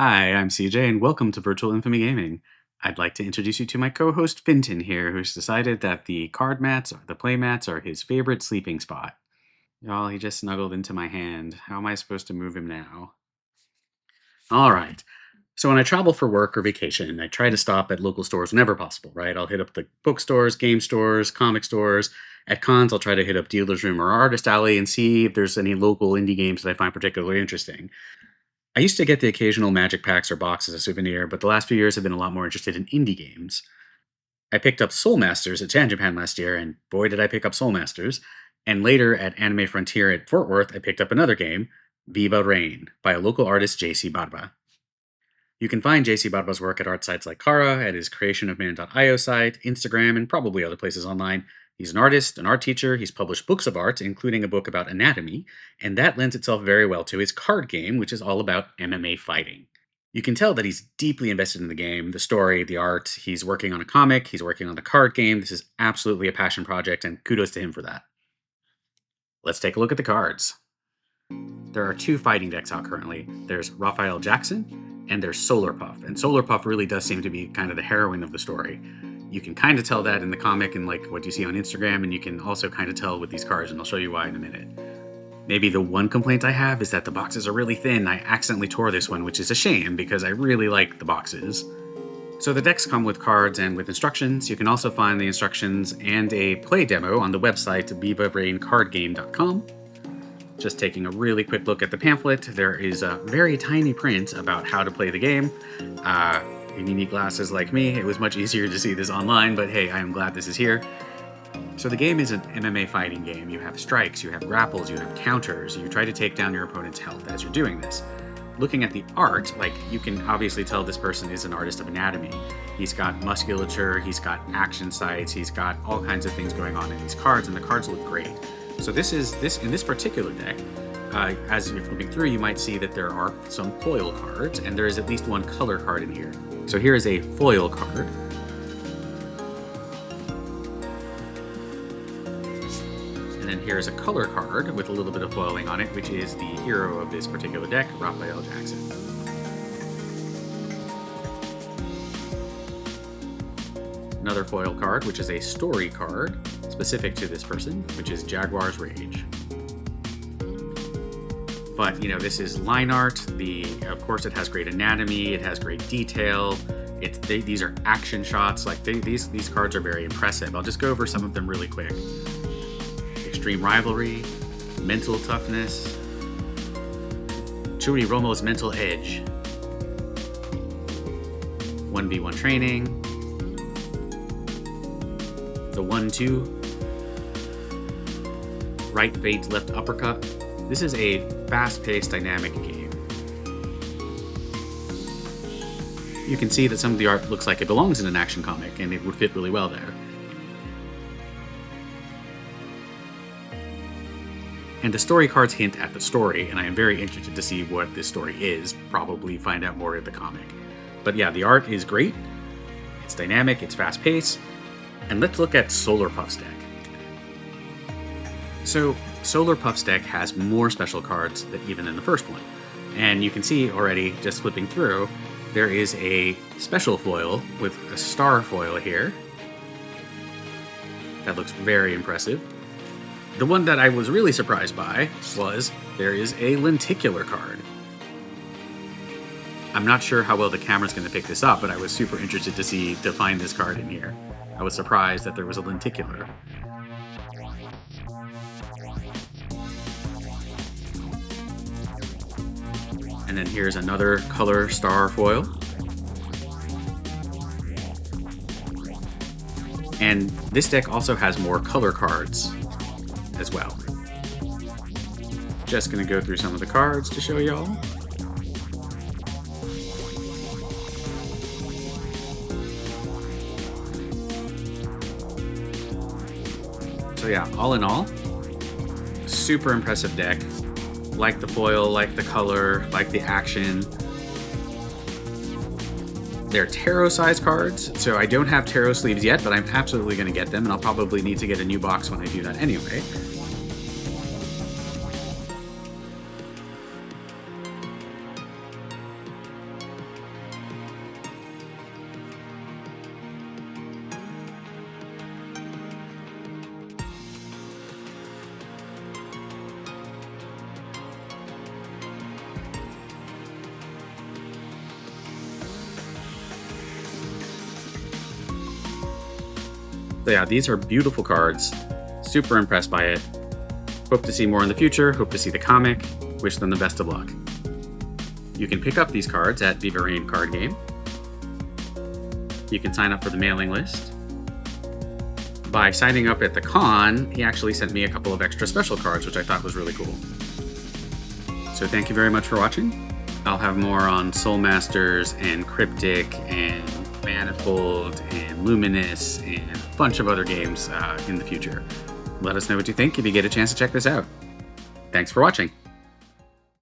Hi, I'm CJ, and welcome to Virtual Infamy Gaming. I'd like to introduce you to my co-host Finton here, who's decided that the card mats or the play mats are his favorite sleeping spot. Y'all, he just snuggled into my hand. How am I supposed to move him now? All right. So when I travel for work or vacation, I try to stop at local stores whenever possible, right? I'll hit up the bookstores, game stores, comic stores. At cons, I'll try to hit up Dealer's Room or Artist Alley and see if there's any local indie games that I find particularly interesting. I used to get the occasional magic packs or box as a souvenir, but the last few years I've been a lot more interested in indie games. I picked up Soul Masters at Japan last year, and boy did I pick up Soul Masters. And later at Anime Frontier at Fort Worth, I picked up another game, Viva Reyn, by a local artist, JC Barba. You can find JC Barba's work at art sites like Kara, at his creationofman.io site, Instagram, and probably other places online. He's an artist, an art teacher, he's published books of art, including a book about anatomy, and that lends itself very well to his card game, which is all about MMA fighting. You can tell that he's deeply invested in the game, the story, the art. He's working on a comic, he's working on a card game. This is absolutely a passion project, and kudos to him for that. Let's take a look at the cards. There are two fighting decks out currently. There's Raphael Jackson, and there's Solar Puff. And Solar Puff really does seem to be kind of the heroine of the story. You can kind of tell that in the comic and like what you see on Instagram, and you can also kind of tell with these cards, and I'll show you why in a minute. Maybe the one complaint I have is that the boxes are really thin. I accidentally tore this one, which is a shame because I really like the boxes. So the decks come with cards and with instructions. You can also find the instructions and a play demo on the website vivareincardgame.com. Just taking a really quick look at the pamphlet, there is a very tiny print about how to play the game. If you need glasses like me, it was much easier to see this online, but hey, I am glad this is here. So the game is an MMA fighting game. You have strikes, you have grapples, you have counters. You try to take down your opponent's health as you're doing this. Looking at the art, you can obviously tell this person is an artist of anatomy. He's got musculature, he's got action sights, he's got all kinds of things going on in these cards, and the cards look great. So in this particular deck, as you're flipping through, you might see that there are some foil cards, and there is at least one color card in here. So here is a foil card. And then here's a color card with a little bit of foiling on it, which is the hero of this particular deck, Raphael Jackson. Another foil card, which is a story card specific to this person, which is Jaguar's Rage. But, this is line art. Of course, it has great anatomy. It has great detail. These are action shots. These cards are very impressive. I'll just go over some of them really quick. Extreme Rivalry, Mental Toughness, Churi Romo's Mental Edge, 1v1 Training, the 1-2, Right Bait, Left Uppercut. This is a fast-paced, dynamic game. You can see that some of the art looks like it belongs in an action comic, and it would fit really well there. And the story cards hint at the story, and I am very interested to see what this story is, probably find out more in the comic. But yeah, the art is great, it's dynamic, it's fast-paced, and let's look at Solar Puff's deck. So, Solar Puff's deck has more special cards than even in the first one. And you can see already, just flipping through, there is a special foil with a star foil here. That looks very impressive. The one that I was really surprised by was there is a lenticular card. I'm not sure how well the camera's going to pick this up, but I was super interested to find this card in here. I was surprised that there was a lenticular. And then here's another color star foil. And this deck also has more color cards as well. Just gonna go through some of the cards to show y'all. So yeah, all in all, super impressive deck. Like the foil, like the color, like the action. They're tarot-sized cards, so I don't have tarot sleeves yet, but I'm absolutely going to get them, and I'll probably need to get a new box when I do that anyway. So yeah, these are beautiful cards. Super impressed by it. Hope to see more in the future. Hope to see the comic. Wish them the best of luck. You can pick up these cards at Viva Reyn Card Game. You can sign up for the mailing list. By signing up at the con, he actually sent me a couple of extra special cards, which I thought was really cool. So thank you very much for watching. I'll have more on Soul Masters and Cryptic and Manifold and Luminous and a bunch of other games in the future. Let us know what you think if you get a chance to check this out. Thanks for watching.